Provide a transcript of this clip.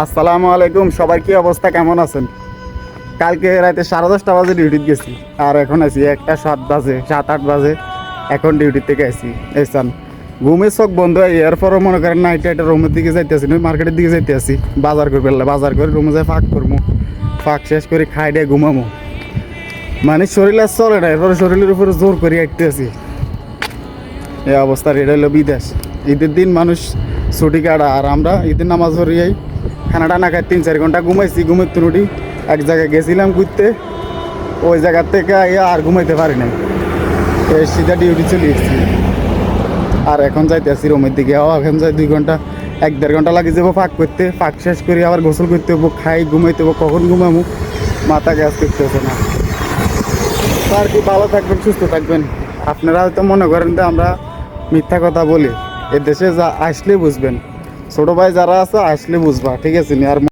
আসসালামু আলাইকুম, সবার কি অবস্থা, কেমন আছেন? কালকে রাতে 10:30 বাজে ডিউটিতে গেছি, আর এখন আছি 1:07 বাজে, 7-8 বাজে। এখন ডিউটি থেকে আসি এসান ঘুমের চোখ বন্ধ হয়, এরপরও মনে করেন নাইট একটা রুমের দিকে যাইতে আসি, মার্কেটের দিকে যাইতে আসি বাজার করে ফেললে, বাজার করে রুমে যাই ফাঁক করবো, ফাঁক শেষ করে খাই দিয়ে ঘুমামো। মানে শরীর আর চলে না, এরপরে শরীরের উপরে জোর করে আঁকতে আসি। এই অবস্থা। এটা হলো বিদেশ। ঈদের দিন মানুষ ছুটি কাটা, আর আমরা ঈদের নামাজ হরিয়াই খানাটা না খাই 3-4 ঘন্টা ঘুমাইছি। ঘুমের তুনুটি এক জায়গায় গেছিলাম ঘুরতে, ওই জায়গার থেকে আর ঘুমাইতে পারি নাই, সিধা ডিউটি চলে এসেছি। আর এখন যাইতে আসি রুমের দিকে। এখন যাই 2 ঘন্টা 1-1.5 ঘন্টা লাগে যাবো ফাঁক করতে, ফাঁক শেষ করে আবার গোসল করতে হবো, খাই ঘুমাইতে হবো। কখন ঘুমাবো মাথা গ্যাস করতেছে না। তো আর কি, ভালো থাকবেন, সুস্থ থাকবেন। আপনারা হয়তো মনে করেন যে আমরা মিথ্যা কথা বলি, এ দেশে যা আসলে বুঝবেন, ছোটো ভাই যারা আছে আসলে বুঝবা, ঠিক আছে নি? আর